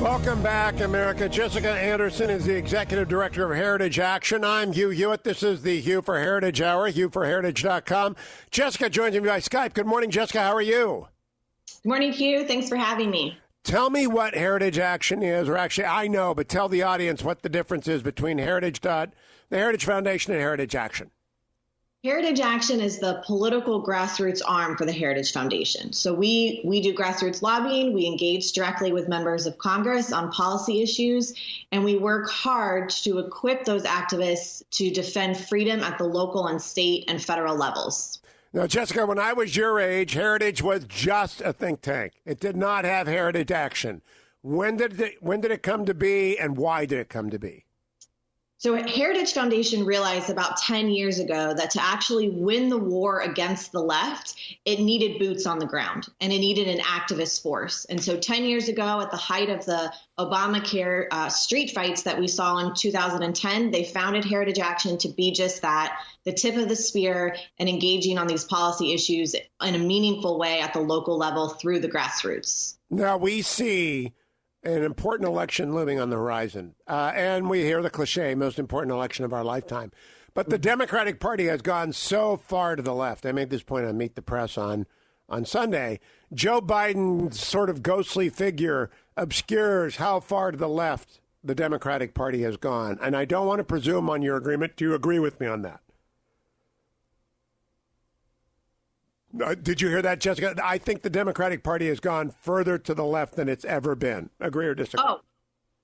Welcome back, America. Jessica Anderson is the executive director of Heritage Action. I'm Hugh Hewitt. This is the Hugh for Heritage Hour, hughforheritage.com. Jessica joins me by Skype. Good morning, Jessica. How are you? Good morning, Hugh. Thanks for having me. Tell me what Heritage Action is, or actually I know, but tell the audience what the difference is between the Heritage Foundation and Heritage Action. Heritage Action is the political grassroots arm for the Heritage Foundation. So we do grassroots lobbying, we engage directly with members of Congress on policy issues, and we work hard to equip those activists to defend freedom at the local and state and federal levels. Now, Jessica, when I was your age, Heritage was just a think tank. It did not have Heritage Action. When did it come to be, and why did it come to be? So Heritage Foundation realized about 10 years ago that to actually win the war against the left, it needed boots on the ground and it needed an activist force. And so 10 years ago, at the height of the Obamacare street fights that we saw in 2010, they founded Heritage Action to be just that, the tip of the spear and engaging on these policy issues in a meaningful way at the local level through the grassroots. Now we see an important election looming on the horizon. And we hear the cliche, most important election of our lifetime. But the Democratic Party has gone so far to the left. I made this point on Meet the Press on Sunday. Joe Biden's sort of ghostly figure obscures how far to the left the Democratic Party has gone. And I don't want to presume on your agreement. Do you agree with me on that? Did you hear that, Jessica? I think the Democratic Party has gone further to the left than it's ever been. Agree or disagree? Oh,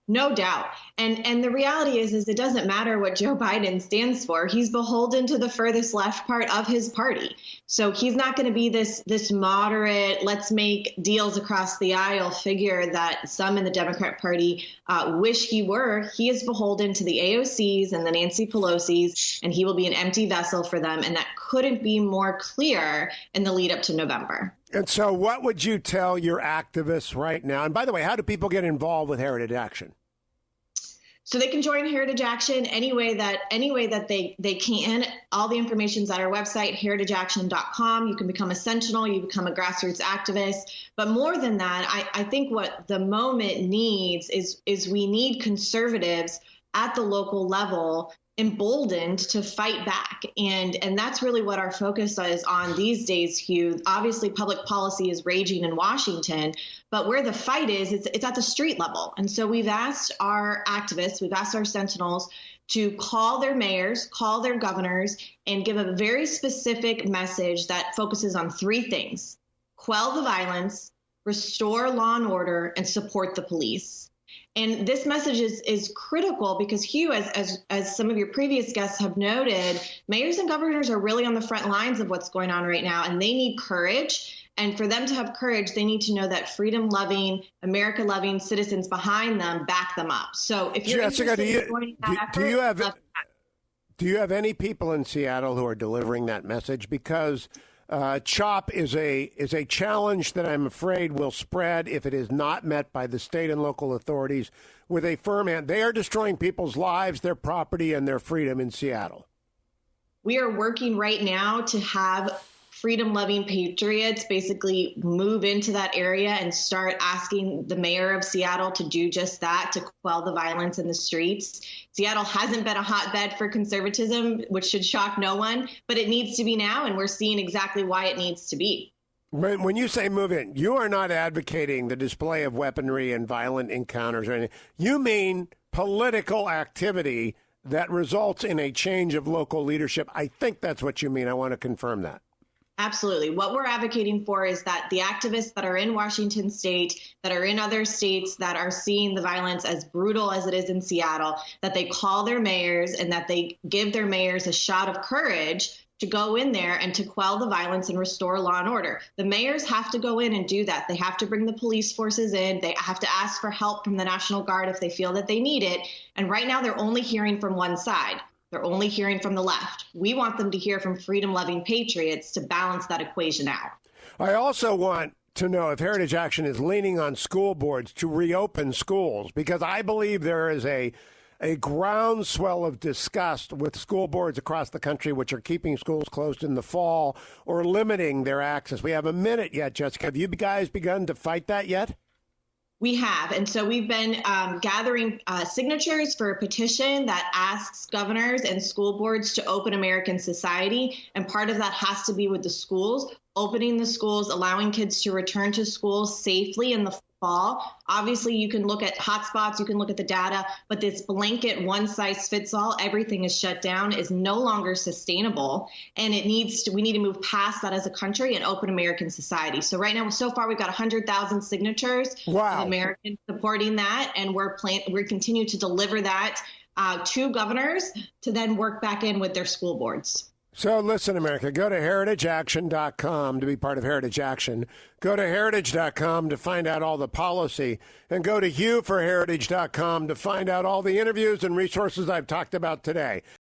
no doubt. And the reality is it doesn't matter what Joe Biden stands for. He's beholden to the furthest left part of his party. So he's not going to be this moderate, let's make deals across the aisle figure that some in the Democrat Party wish he were. He is beholden to the AOCs and the Nancy Pelosi's, and he will be an empty vessel for them. And that couldn't be more clear in the lead up to November. And so what would you tell your activists right now? And by the way, how do people get involved with Heritage Action? So they can join Heritage Action any way that they can. All the information's at our website, heritageaction.com. You can become a sentinel, you become a grassroots activist. But more than that, I think what the moment needs is we need conservatives at the local level emboldened to fight back. And that's really what our focus is on these days, Hugh. Obviously, public policy is raging in Washington, but where the fight is, it's at the street level. And so we've asked our activists, we've asked our sentinels to call their mayors, call their governors, and give a very specific message that focuses on three things: quell the violence, restore law and order, and support the police. And this message is critical because, Hugh, as some of your previous guests have noted, mayors and governors are really on the front lines of what's going on right now, and they need courage. And for them to have courage, they need to know that freedom-loving, America-loving citizens behind them back them up. So if you're Jessica, interested in joining that effort, do you have any people in Seattle who are delivering that message? Because CHOP is a challenge that I'm afraid will spread if it is not met by the state and local authorities with a firm hand. They are destroying people's lives, their property, and their freedom in Seattle. We are working right now to have freedom-loving patriots basically move into that area and start asking the mayor of Seattle to do just that, to quell the violence in the streets. Seattle hasn't been a hotbed for conservatism, which should shock no one, but it needs to be now, and we're seeing exactly why it needs to be. When you say move in, you are not advocating the display of weaponry and violent encounters or anything. You mean political activity that results in a change of local leadership. I think that's what you mean. I want to confirm that. Absolutely. What we're advocating for is that the activists that are in Washington state, that are in other states that are seeing the violence as brutal as it is in Seattle, that they call their mayors and that they give their mayors a shot of courage to go in there and to quell the violence and restore law and order. The mayors have to go in and do that. They have to bring the police forces in. They have to ask for help from the National Guard if they feel that they need it. And right now they're only hearing from one side. They're only hearing from the left. We want them to hear from freedom-loving patriots to balance that equation out. I also want to know if Heritage Action is leaning on school boards to reopen schools, because I believe there is a groundswell of disgust with school boards across the country which are keeping schools closed in the fall or limiting their access. We have a minute yet, Jessica. Have you guys begun to fight that yet? We have. And so we've been gathering signatures for a petition that asks governors and school boards to open American society. And part of that has to be with the schools, opening the schools, allowing kids to return to school safely in the fall. Obviously, you can look at hotspots, you can look at the data, but this blanket one size fits all, everything is shut down, is no longer sustainable. And we need to move past that as a country and open American society. So right now, so far, we've got 100,000 signatures of Americans supporting that. And we're continuing to deliver that to governors to then work back in with their school boards. So listen, America, go to heritageaction.com to be part of Heritage Action. Go to heritage.com to find out all the policy. And go to hughforheritage.com to find out all the interviews and resources I've talked about today.